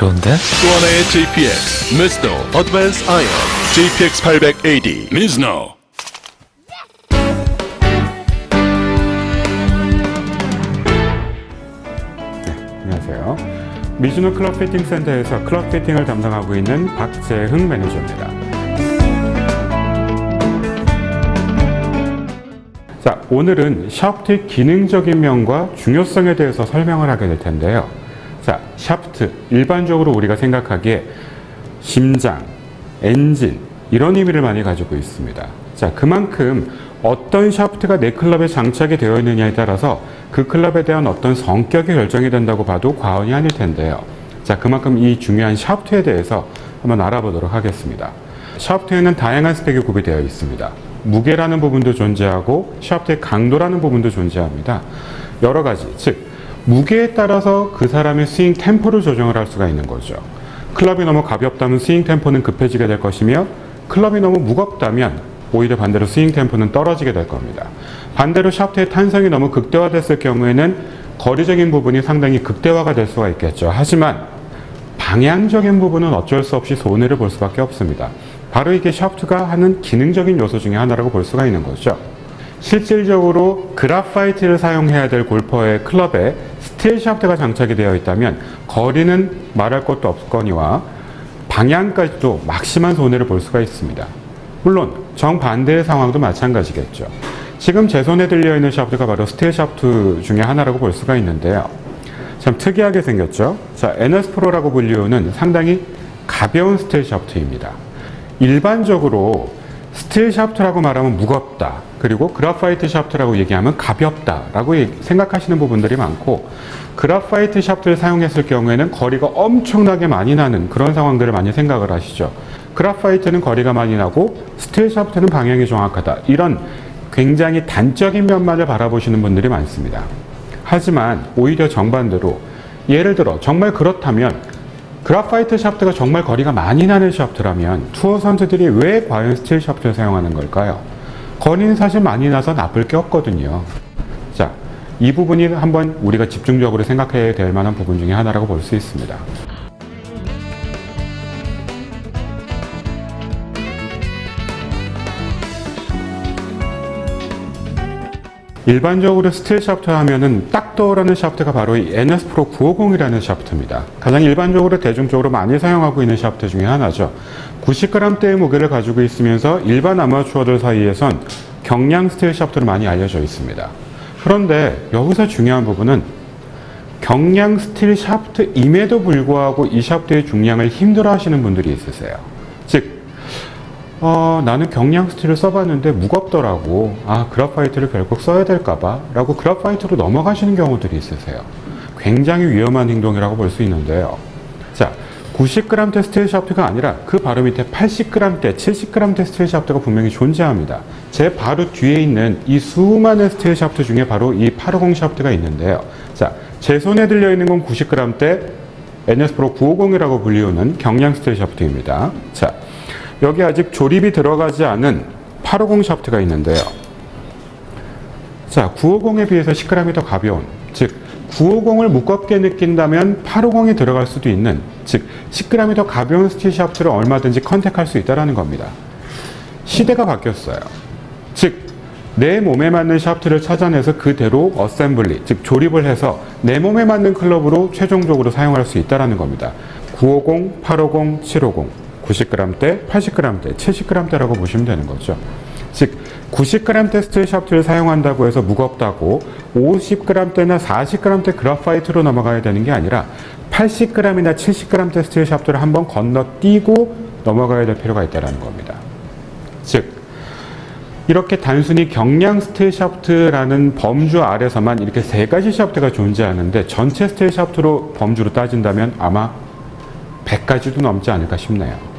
좋은데? 또 하나의 JPX Mizuno Advanced Iron JPX 800AD Mizuno. 안녕하세요. 미즈노 클럽 피팅 센터에서 클럽 피팅을 담당하고 있는 박재흥 매니저입니다. 자, 오늘은 샤프트의 기능적인 면과 중요성에 대해서 설명을 하게 될 텐데요. 자, 샤프트, 일반적으로 우리가 생각하기에 심장, 엔진 이런 의미를 많이 가지고 있습니다. 자, 그만큼 어떤 샤프트가 내 클럽에 장착이 되어 있느냐에 따라서 그 클럽에 대한 어떤 성격이 결정이 된다고 봐도 과언이 아닐 텐데요. 자, 그만큼 이 중요한 샤프트에 대해서 한번 알아보도록 하겠습니다. 샤프트에는 다양한 스펙이 구비되어 있습니다. 무게라는 부분도 존재하고 샤프트의 강도라는 부분도 존재합니다. 여러 가지, 즉 무게에 따라서 그 사람의 스윙 템포를 조정을 할 수가 있는 거죠. 클럽이 너무 가볍다면 스윙 템포는 급해지게 될 것이며, 클럽이 너무 무겁다면 오히려 반대로 스윙 템포는 떨어지게 될 겁니다. 반대로 샤프트의 탄성이 너무 극대화됐을 경우에는 거리적인 부분이 상당히 극대화가 될 수가 있겠죠. 하지만 방향적인 부분은 어쩔 수 없이 손해를 볼 수밖에 없습니다. 바로 이게 샤프트가 하는 기능적인 요소 중에 하나라고 볼 수가 있는 거죠. 실질적으로 그라파이트를 사용해야 될 골퍼의 클럽에 스틸 샤프트가 장착이 되어 있다면 거리는 말할 것도 없거니와 방향까지도 막심한 손해를 볼 수가 있습니다. 물론 정반대의 상황도 마찬가지겠죠. 지금 제 손에 들려있는 샤프트가 바로 스틸 샤프트 중에 하나라고 볼 수가 있는데요. 참 특이하게 생겼죠. 자, NS 프로라고 불리우는 상당히 가벼운 스틸 샤프트입니다. 일반적으로 스틸 샤프트라고 말하면 무겁다, 그리고 그라파이트 샤프트라고 얘기하면 가볍다 라고 생각하시는 부분들이 많고, 그라파이트 샤프트를 사용했을 경우에는 거리가 엄청나게 많이 나는 그런 상황들을 많이 생각을 하시죠. 그라파이트는 거리가 많이 나고 스틸 샤프트는 방향이 정확하다, 이런 굉장히 단적인 면만을 바라보시는 분들이 많습니다. 하지만 오히려 정반대로, 예를 들어 정말 그렇다면 그라파이트 샤프트가 정말 거리가 많이 나는 샤프트라면 투어 선수들이 왜 과연 스틸 샤프트를 사용하는 걸까요? 거리는 사실 많이 나서 나쁠 게 없거든요. 자, 이 부분이 한번 우리가 집중적으로 생각해야 될 만한 부분 중에 하나라고 볼 수 있습니다. 일반적으로 스틸 샤프트 하면은 딱 떠오르는 샤프트가 바로 이 NS 프로 950이라는 샤프트입니다. 가장 일반적으로 대중적으로 많이 사용하고 있는 샤프트 중에 하나죠. 90g대의 무게를 가지고 있으면서 일반 아마추어들 사이에선 경량 스틸 샤프트로 많이 알려져 있습니다. 그런데 여기서 중요한 부분은 경량 스틸 샤프트임에도 불구하고 이 샤프트의 중량을 힘들어 하시는 분들이 있으세요. 즉 나는 경량 스틸을 써봤는데 무겁더라고, 그라파이트를 결국 써야 될까봐 라고 그라파이트로 넘어가시는 경우들이 있으세요. 굉장히 위험한 행동이라고 볼 수 있는데요. 자, 90g대 스틸 샤프트가 아니라 그 바로 밑에 80g대, 70g대 스틸 샤프트가 분명히 존재합니다. 제 바로 뒤에 있는 이 수많은 스틸 샤프트 중에 바로 이 850 샤프트가 있는데요. 자, 제 손에 들려있는 건 90g대 NS 프로 950이라고 불리우는 경량 스틸 샤프트입니다. 자, 여기 아직 조립이 들어가지 않은 850 샤프트가 있는데요. 자, 950에 비해서 10g이 더 가벼운, 즉 950을 무겁게 느낀다면 850이 들어갈 수도 있는, 즉 10g이 더 가벼운 스틸 샤프트를 얼마든지 컨택할 수 있다는 겁니다. 시대가 바뀌었어요. 즉 내 몸에 맞는 샤프트를 찾아내서 그대로 어셈블리, 즉 조립을 해서 내 몸에 맞는 클럽으로 최종적으로 사용할 수 있다는 겁니다. 950, 850, 750 90g대, 80g대, 70g대라고 보시면 되는 거죠. 즉 90g대 스틸 샤프트를 사용한다고 해서 무겁다고 50g대나 40g대 그라파이트로 넘어가야 되는 게 아니라 80g이나 70g대 스틸 샤프트를 한번 건너뛰고 넘어가야 될 필요가 있다는 겁니다. 즉 이렇게 단순히 경량 스틸 샤프트라는 범주 아래서만 이렇게 세 가지 샤프트가 존재하는데, 전체 스틸 샤프트로 범주로 따진다면 아마 100가지도 넘지 않을까 싶네요.